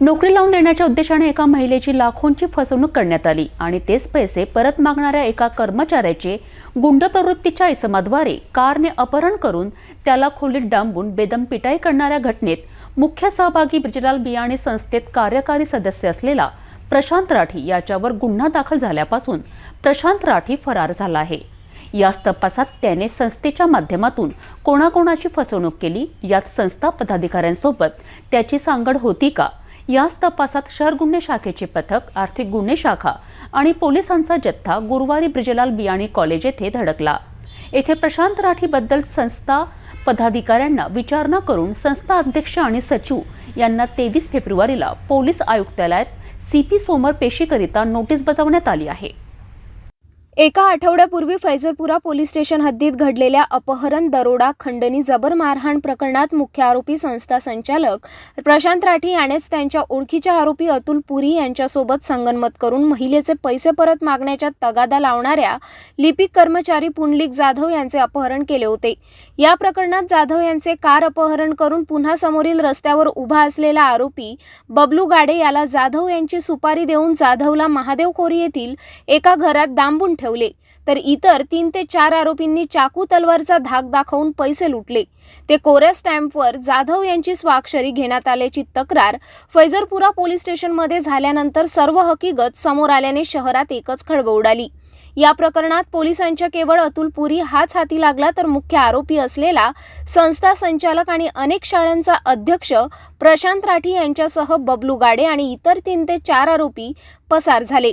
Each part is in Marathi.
नोकरी लावून देण्याच्या उद्देशाने एका महिलेची लाखोंची फसवणूक करण्यात आली आणि तेच पैसे परत मागणाऱ्या एका कर्मचाऱ्याचे गुंड प्रवृत्तीच्या इसमाद्वारे कारने अपहरण करून त्याला खोलीत डांबून बेदम पिटाई करणाऱ्या घटनेत मुख्य सहभागी ब्रिजलाल बियाणी संस्थेत कार्यकारी सदस्य असलेला प्रशांत राठी याच्यावर गुन्हा दाखल झाल्यापासून प्रशांत राठी फरार झाला आहे। याच तपासात त्याने संस्थेच्या माध्यमातून कोणाकोणाची फसवणूक केली, यात संस्था पदाधिकाऱ्यांसोबत त्याची सांगड होती का, याच तपासात शहर गुन्हे शाखेचे पथक, आर्थिक गुन्हे शाखा आणि पोलिसांचा जथ्था गुरुवारी ब्रिजलाल बियाणी कॉलेज येथे धडकला। येथे प्रशांत राठीबद्दल संस्था पदाधिकाऱ्यांना विचारणा करून संस्था अध्यक्ष आणि सचिव यांना 23 फेब्रुवारीला पोलीस आयुक्तालयात सीपी सोमर पेशीकरिता नोटीस बजावण्यात आली आहे। एका आठवड्यापूर्वी फैजलपुरा पोलीस स्टेशन हद्दीत घडलेल्या अपहरण, दरोडा, खंडणी, जबर मारहाण प्रकरणात मुख्य आरोपी संस्था संचालक प्रशांत राठी यानेच त्यांच्या ओळखीच्या आरोपी अतुल पुरी यांच्यासोबत संगनमत करून महिलेचे पैसे परत मागण्याच्या तगादा लावणाऱ्या लिपिक कर्मचारी पुंडलिक जाधव यांचे अपहरण केले होते। या प्रकरणात जाधव यांचे कार अपहरण करून पुन्हा समोरील रस्त्यावर उभा असलेला आरोपी बबलू गाडे याला जाधव यांची सुपारी देऊन जाधवला महादेव खोरी येथील एका घरात डांबून ठेवले, तर इतर 3 ते 4 आरोपींनी चाकू तलवारचा धाक दाखवून पैसे लुटले। ते कोऱ्या स्टॅम्पवर जाधव यांची स्वाक्षरी घेण्यात आल्याची तक्रार फैजलपुरा पोलीस स्टेशनमध्ये झाल्यानंतर सर्व हकीकत समोर आल्याने शहरात एकच खळबळ उडाली। या प्रकरणात पोलिसांच्या केवळ अतुल पुरी हाच हाती लागला, तर मुख्य आरोपी असलेला संस्था संचालक आणि अनेक शाळांचा अध्यक्ष प्रशांत राठी यांच्यासह बबलू गाडे आणि इतर 3 ते 4 आरोपी पसार झाले।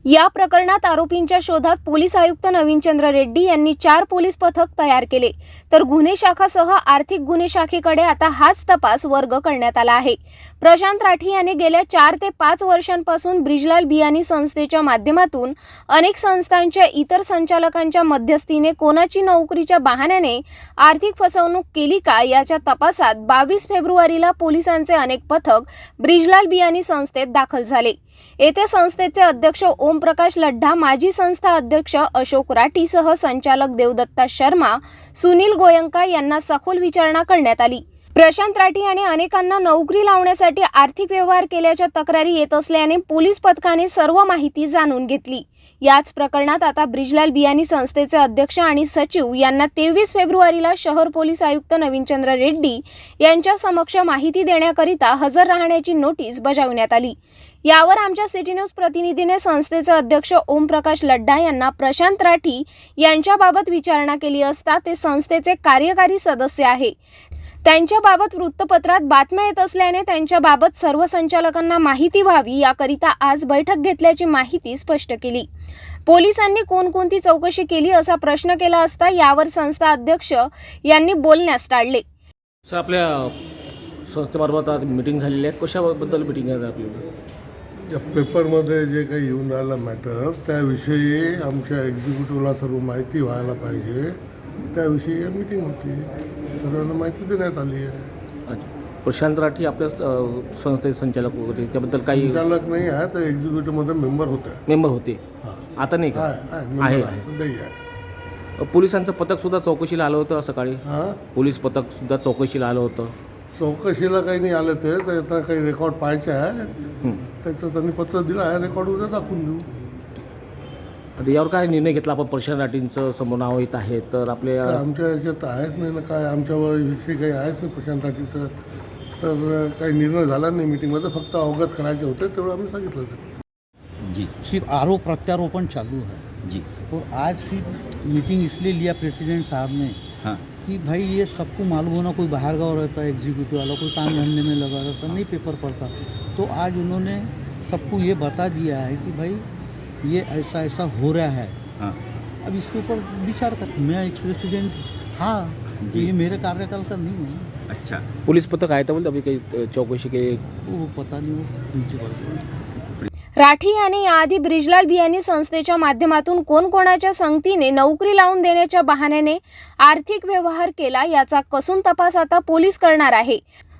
या प्रकरणात आरोपींच्या शोधात पोलीस आयुक्त नवीनचंद्र रेड्डी यांनी 4 पोलीस पथक तयार केले, तर गुन्हे शाखासह आर्थिक गुन्हे शाखेकडे आता हाच तपास वर्ग करण्यात आला आहे। प्रशांत राठी यांनी गेल्या 4 ते 5 वर्षांपासून ब्रिजलाल बियाणी संस्थेच्या माध्यमातून अनेक संस्थांच्या इतर संचालकांच्या मध्यस्थीने कोणाची नोकरीच्या बहाण्याने आर्थिक फसवणूक केली का, याच्या तपासात 22 फेब्रुवारीला पोलिसांचे अनेक पथक ब्रिजलाल बियाणी संस्थेत दाखल झाले। येथे संस्थेचे अध्यक्ष ओमप्रकाश लड्ढा, माजी संस्था अध्यक्ष अशोक राठीसह संचालक देवदत्ता शर्मा, सुनील गोयंका यांना सखोल विचारणा करण्यात आली। प्रशांत राठी यांनी अनेकांना नोकरी लावण्यासाठी आर्थिक व्यवहार केल्याच्या तक्रारी येत असल्याने पोलीस पथकाने सर्व माहिती जाणून घेतली। याच प्रकरणात आता ब्रिजलाल बियाणी संस्थेचे अध्यक्ष आणि सचिव यांना 23 फेब्रुवारीला शहर पोलीस आयुक्त नवीनचंद्र रेड्डी यांच्या समक्ष माहिती देण्याकरिता हजर राहण्याची नोटीस बजावण्यात आली। यावर आमच्या सिटी न्यूज प्रतिनिधीने संस्थेचे अध्यक्ष ओमप्रकाश लड्ढा यांना प्रशांत राठी यांच्याबाबत विचारणा केली असता ते संस्थेचे कार्यकारी सदस्य आहे, त्यांच्याबाबत वृत्तपत्रात बातम्या येत असल्याने त्यांच्याबाबत सर्व संचालकांना माहिती व्हावी याकरिता आज बैठक घेतल्याची माहिती स्पष्ट केली। पोलिसांनी कोणकोणती चौकशी केली असा प्रश्न केला असता यावर संस्था अध्यक्ष यांनी बोलण्यास टाळले। आपल्या संस्थेमार्फत आज मीटिंग झालेली आहे, कशाबद्दल मीटिंग आहे आपल्याला? या पेपरमध्ये जे काही येऊन राहिलं मॅटर त्याविषयी आमच्या एक्झिक्युटिव्हला सर्व माहिती व्हायला पाहिजे, त्याविषयी या मीटिंग होती, सर्वांना माहिती देण्यात आली आहे। अच्छा, प्रशांत राठी आपल्या संस्थेचे संचालक होते, त्याबद्दल काही संचालक नाही आहे, तर एक्झिक्युटिव्हमध्ये मेंबर होते। आता नाही का? आहे सध्याही आहे। पोलिसांचं पथक सुद्धा चौकशीला आलं होतं सकाळी। पोलीस पथक सुद्धा चौकशीला आलं होतं। चौकशीला काही नाही आले, ते त्यांना काही रेकॉर्ड पाहायचे आहे, त्याचं त्यांनी पत्र दिलं आहे, रेकॉर्ड उद्या दाखवून देऊ। आता यावर काय निर्णय घेतला आपण? प्रशांत राठींचं समोर नाव येत आहे, तर आपल्या आमच्या याच्यात आहेच नाही ना, काय आमच्या विषयी काही आहेच नाही प्रशांत राठीचं, तर काही निर्णय झाला नाही मीटिंगमध्ये, फक्त अवगत करायचे होते तेवढं आम्ही सांगितलं होतं। जी, सिर्फ आरोप प्रत्यारोपण चालू है जी। और आज सिर्फ मीटिंग इसलिए लिया प्रेसिडेंट साहब ने कि भाई ये सबको मालूम होना, कोई बाहर गाँव रहता है एग्जीक्यूटिव वाला, कोई काम धंधे में लगा रहता, नहीं पेपर पढ़ता, तो आज उन्होंने सबको ये बता दिया है कि भाई ये ऐसा ऐसा हो रहा है। अब इसके ऊपर विचार कर, मैं एक प्रेसिडेंट था, ये मेरे कार्यकाल का नहीं है। अच्छा, पोलीस पथक आहे तर बोलते अभी काही चौकशी के वो पता नहीं, वो प्रिंसिपल। राठी यांनी याआधी ब्रिजलाल बियाणी संस्थेच्या माध्यमातून कोणकोणाच्या संगतीने नोकरी लावून देण्याच्या बहाण्याने आर्थिक व्यवहार केला याचा कसून तपास आता पोलीस करणार आहे।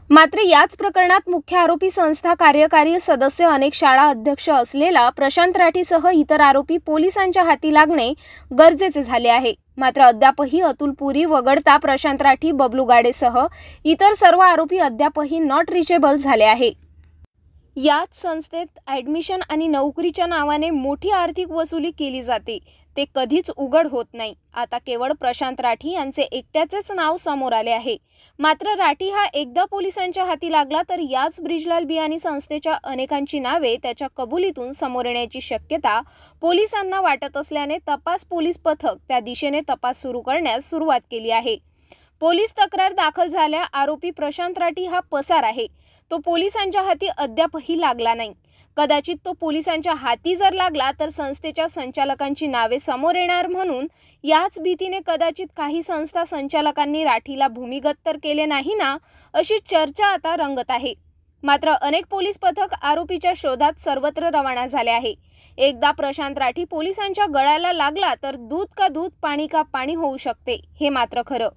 मात्र याच प्रकरणात मुख्य आरोपी संस्था कार्यकारी सदस्य, अनेक शाळा अध्यक्ष असलेला प्रशांत राठीसह इतर आरोपी पोलिसांच्या हाती लागणे गरजेचे झाले आहे। मात्र अद्यापही अतुल पुरी वगळता प्रशांत राठी, बबलू गाडेसह इतर सर्व आरोपी अद्यापही नॉट रिचेबल झाले आहे। याच संस्थेत ॲडमिशन आणि नोकरीच्या नावाने मोठी आर्थिक वसुली केली जाते. ते कधीच उघड होत नाही. आता केवळ प्रशांत राठी यांचे एकट्याचेच नाव समोर आले आहे. मात्र राठी हा एकदा पोलिसांच्या हाती लागला तर याच ब्रिजलाल बियाणी संस्थेच्या अनेकांची नावे त्याच्या कबुलीतून समोर येण्याची शक्यता पोलिसांना वाटत असल्याने तपास पोलीस पथक त्या दिशेने तपास सुरू करण्यास सुरुवात केली आहे. पोलीस तक्रार दाखल झाल्या आरोपी प्रशांत राठी हा पसार आहे. तो पोलिसांच्या हाती अद्यापही लागला नाही. कदाचित तो पोलिसांच्या हाती जर लागला तर संस्थेच्या संचालकांची नावे समोर येणार, म्हणून याच भीतीने कदाचित काही संस्था संचालकांनी राठीला भूमिगत तर केले नाही ना, अशी चर्चा आता रंगत आहे. मात्र अनेक पोलीस पथक आरोपीच्या शोधात सर्वत्र रवाना झाले आहे. एकदा प्रशांत राठी पोलिसांच्या गळाला लागला तर दूध का दूध, पाणी का पाणी होऊ शकते, हे मात्र खरं.